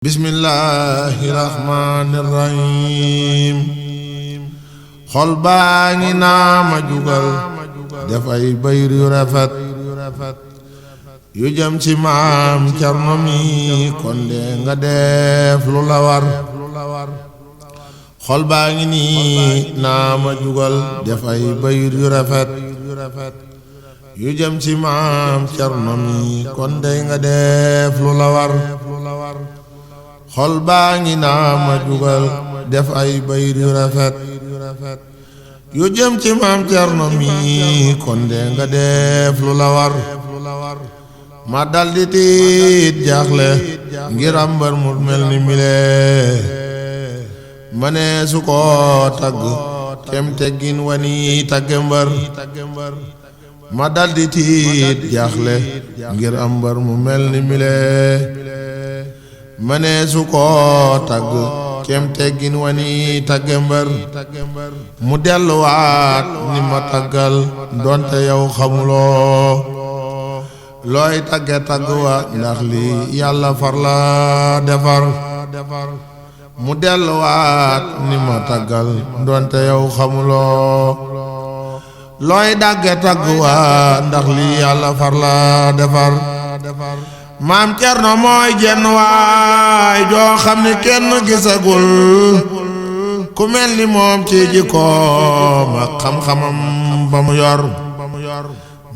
Bismillahirrahmanirrahim. xol baa ngi naa ma jugal def ay bayr yu rafet yu jëm ci maam Cerno mi kon de nga def lu la war. xol baa ngi nii naa ma jugal def ay bayr yu rafet yu jëm ci maam Cerno mi kon de nga def lu la war. xol baa ngi naa ma jugal def ay bayr yu rafet yu jëm ci maam Cerno mi kon de nga def lu la war. ma daldi tiit jaaxle ngir am mbër mu mel ni mile ma ne su ko tagg kem teggin wani tagge mbër. ma daldi tiit jaaxle ngir am mbër mu mel ni mile ma ne su ko tagg kem teggin wani tagge mbër. mu delluwaat ni ma taggal donte yow xamuloo looy tagge tagg wa ndax li yàlla far la defar. mu delluwaat ni ma taggal donte yow xamuloo looy dagge tagg wa ndax li yàlla far la defar. maam Cerno mooy jenn waay joo xam ni kenn gisagul ku mel ni moom ci jikkoom ak xam-xamam ba mu yor.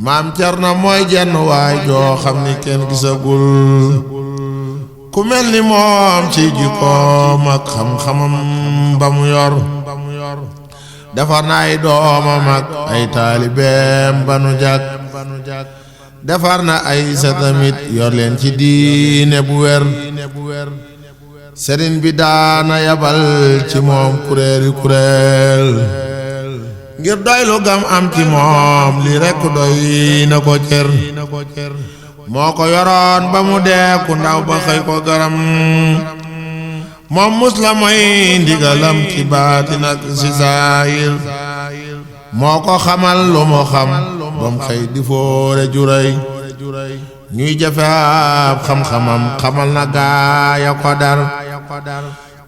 maam Cerno mooy jenn waay joo xam ni kenn gisagul ku mel ni moom ci jikkoom ak xam-xamam ba mu yor. defar na ay doomam ak ay taalibeem ba nu jag defar na ay satamit yor leen ci diine bu wér. sëriñ bi daana yabal ci moom kuréeli kuréel ngir doy lu gam am ci moom li rekk doy na ko cër. moo ko yoroon ba mu dee ku ndaw ba xëy ko garam moom mus la mooy ndigalam ci baatin ak ci saayir. moo ko xamal lu mu xam bam xëy di foore juray ñuy jafe ab xam-xamam xamal na gaaya ko dar.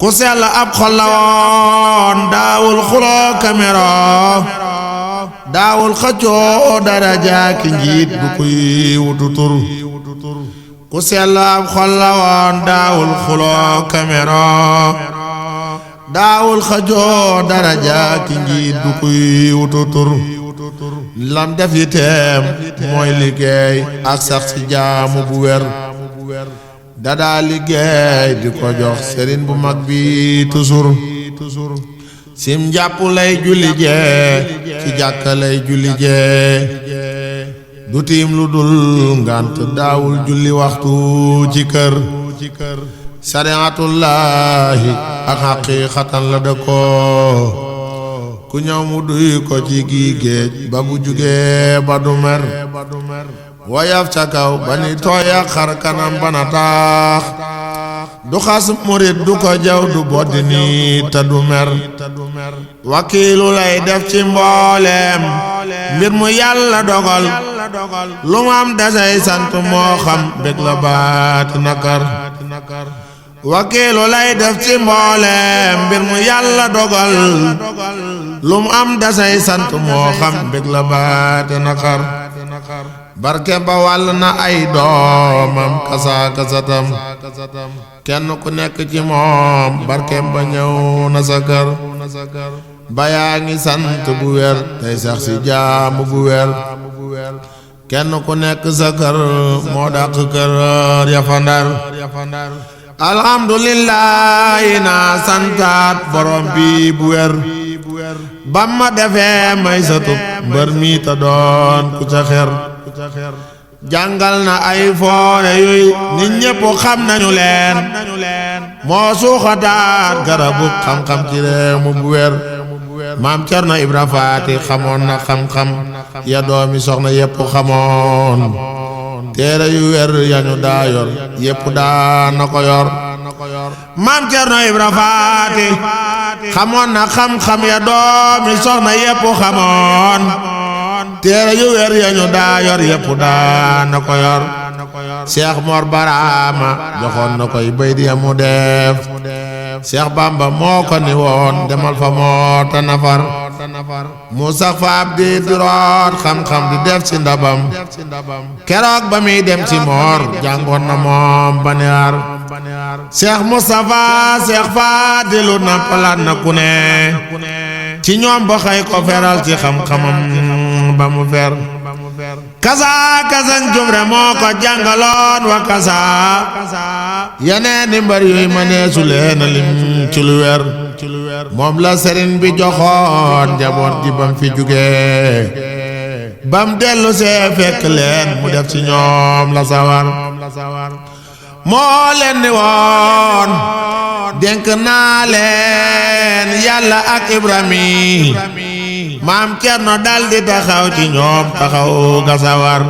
ku sell ab xol la woon daawul xuloo kamero daawul xëccoo daraja ki njiit bu kuy wutu tur. ku sell ab xol la woon daawul xuloo kamero daawul xëccoo daraja ki njiit bu kuy wutu tur. lam def yiteem mooy liggéey ak sax ci jaamu bu wér. dadaa liggéey di ko jox sëriñ bu mag bi toujours. sim njàpp lay julli jee ci jàkka lay julli jee du tiim lu dul ngant daawul julli waxtu ci kër. sariatullaahi ak xaqiiqatan la dëkkoo ku ñëw mu duy ko ci gii géej ba bu jugee ba du mer. wayaf ca kaw ba ni tooya xar kanam bana taax du xas murit du ko jaw du boddi ni te du mer. wakiilu lay def ci mbooleem mbir mu yàlla dogal lu mu am dasay sant moo xam bég la baati nakar. wakiilu lay def ci mbooleem mbir mu yàlla dogal lu mu am dasay sant moo xam bég la baati nakar. barke ba wàll na ay doomam kasaaka satam kenn ku nekk ci moom barke ba ñëw na sa kër. bayaa ngi sant bu wér tey sax ci jaamu bu wér. kenn ku nekk sa kër moo dàq kër ya fa Ndar. alhamdulillahi naa santaat borom bi bu wér ba ma defee may satub mbër mi ta doon ku ca xer. jàngal na ay foore yuy nit ñépp xam nañu leen moo suuxataat garabu xam-xam ci réew mu bu wér. maam Cerno Ibra Faati xamoon na xam-xam ya doomi soxna yépp xamoon téere yu wér yañu daa yor yépp daa na ko yor. maam Cerno Ibra Faati xamoon na xam-xam ya doomi soxna yépp xamoon téere yu wér yañu daa yor yépp daa na ko yor. Cheikh Mor Barama joxoon na koy bay di amu def Cheikh Bamba moo ko ni woon demal fa moo ta nafar mu sax fa ab di root xam-xam di def ci ndabam keroog ba muy dem ci moor jàngoon na moom baniar Cheikh Moustapha Cheikh Fadilu nampalaat na ku ne ci ñoom ba xëy ko feral ci xam-xamam ba mu fer kasa kasan jumre moo ko jàngaloon wa kasa yeneen i mbër yooyu ma neesu leen a lim ci lu wer moom la sëriñ bi joxoon njaboot ji bam fi jugee bam dellu see fekk leen mu def ci ñoom la sawar moo leen ni woon dénk naa leen yàlla ak Ibrahima maam Cerno daldi taxaw ci ñoom taxaw ga sawar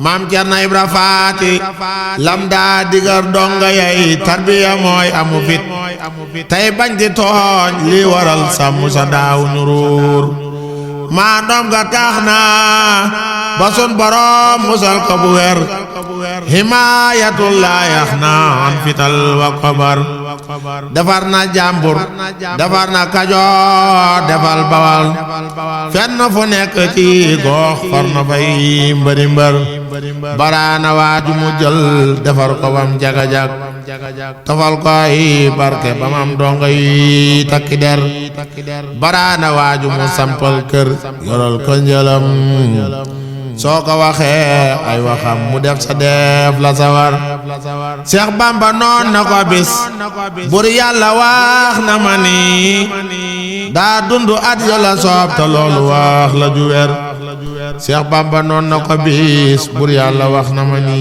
maam Cerno Ibra Faati lam daa digar donga yay tarbiya mooy amu fit tey bañ di tooñ li waral sàmm sa daaw ñu ruur maa doom ga tax na ba sun borom musal ko bu wer himaayatullah yax na an fital wa kobar defar na jàmbur defar na Kajoor defal Bawal fenn fu nekk ci gox far na fay mbëri mbër baraana waaju mu jël defar ko bam jaga-jag tofal ko ay barke bam am donga yi takki der baraana waaju mu sampal kër yoral ko njëlam soo ko waxee ay waxam mu def sa def la sawar Cheikh Bamba noon na ko bis bur yàlla wax na ma ni daa dundu at ya la soob te loolu wax la ju wer Cheikh Bamba noon na ko bis bur yàlla wax na ma ni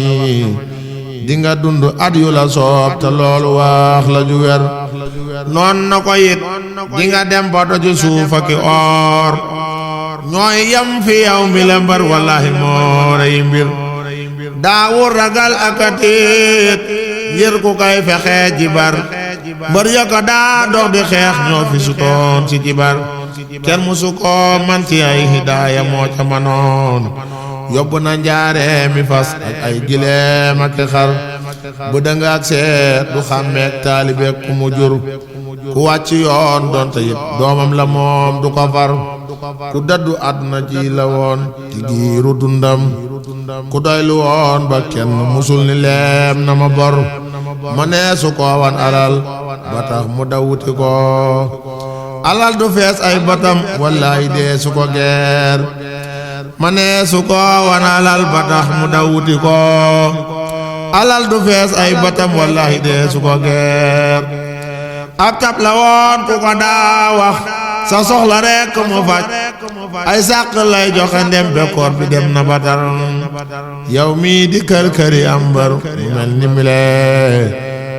dinga dundu at yu la soob te loolu wax la ju wer noon na ko it dinga dem ba doju suuf ak or ñooy yam fi yow mi la mbar wallahi moo rey mbir daawul ragal akatit ngir ku koy fexe jibar mbër ya ko daa dox di xeex ñoo fi sutoon ci jibar kenn musu ko man ci ay hidaaya moo ca manoon yóbbu na njaare mi fas ak ay gileem ak xar bu danga ak seet du xàmmeek taalibe ku mu jur ku wàcc yoon doonte it doomam la moom du ko far ku daddu àdduna ji la woon ci giiru dundam ku doylu woon ba kenn musul ni leem na ma bor ma neesu ko wan alal ba tax mu dawuti ko alal du fees ay batam wallaay dee su ko geer ma neesu ko wan alal ba tax mu dawuti ko alal du fees ay batam wallaay dee su ko geer ab tab la woon ku ko daa wax sa soxla rekk mu faj ay sàq lay joxe ndem bekkoor bi dem na batar yow mii di kër këri am mbër mu mel ni mile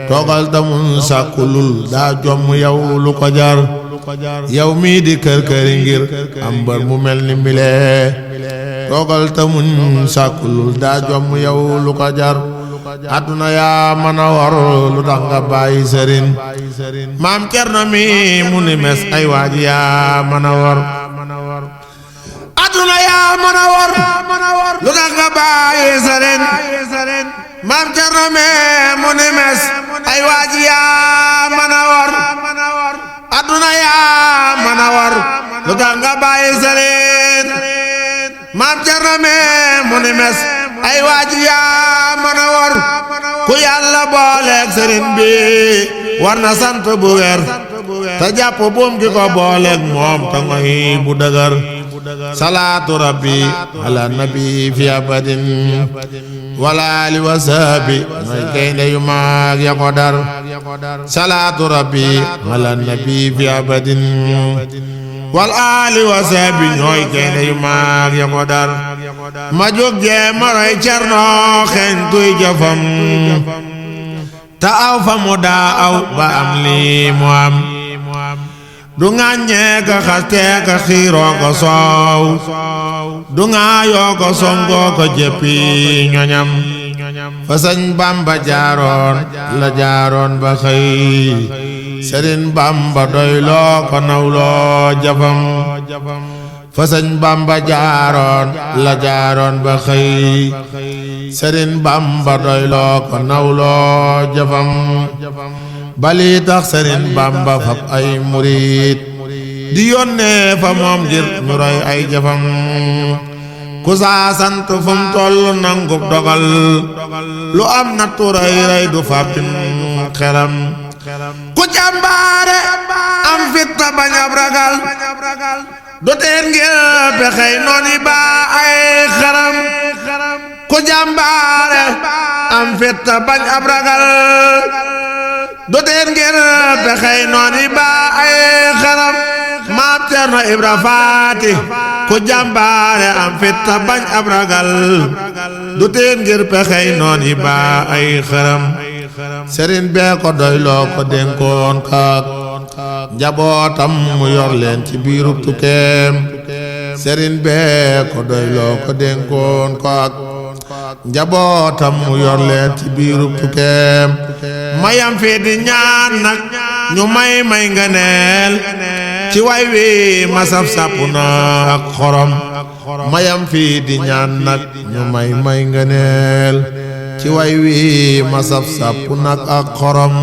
toogal tamun sàkkulul daa jomm yow lu ko jar yow mii di kër këri ngir am mbër mu mel ni mile toogal tamun sàkkulul daa jomm yow lu ko jar àdduna yaa mën a war lu tax nga bàyyi sëriñ maam Cerno mi mu ni mes ay waaji yaa mën a war àdduna yaa mën a war lu tax nga bàyyi sëriñ maam Cerno mi mu ni mes ay waaji yaa mën a war àdduna yaa mën a war lu tax nga bàyyi sëriñ maam Cerno mi mu ni mes ay waaji yaa mën a war ku yàlla booleeg sëriñ bi war na sant bu wer te jàpp buum gi ko booleeg moom te ngoy bu dëgër salaatu rabbi ala nabi fi abadin wala ali wa sahbi mooy gaynde yu mag ya ko dar salaatu rabbi ala nabi fi abadin wal ali wa sahbi ñooy gaynde yu mag ya ko dar ma jóg jee ma roy Cerno xeeñ tuy jëfam ta aw fa mu daa aw ba am lii mu am du ŋàññee ka xastee ka xiiroo ko soow du ŋaayoo ko songoo ko jëppi ñoñam fa sëñ Bamba jaaroon la jaaroon ba xëy sëriñ Bamba doyloo ko nawloo jafam fa sëñ Bamba jaaroon la jaaroon ba xëy Sëriñ Bamba doyloo ko nawloo jëfam bali tax Sëriñ Bamba fab ay murit di yónnee fa moom ngir ñu roy ay jëfam ku saa sant fu mu toll nangu dogal lu am nattu rey rey du fàbbim xelam ku jàmbaare am fit ta bañ ab ragal du teen ngir pexey nooni ba ay xaram ku jàmbaare am fit ta bañ ab ragal du teen ngir pexey nooni ba ay xaram maam Cerno Ibra Faati ku jàmbaare am fit ta bañ ab ragal du teen ngir pexey nooni ba ay xaram sëriñ bee ko doyloo ko dénkoon kaak njabootam mu yor leen ci biirub tukkeem sëriñ bee ko doyloo ko dénkoon kaak njabootam mu yor leen ci biirub tukkeem mayam fii di ñaan nag ñu may ngëneel ci way wi masaf sàpp na ak xorom mayam fii di ñaan nag ñu may ngëneel ci way wi masaf sàpp nag ak xorom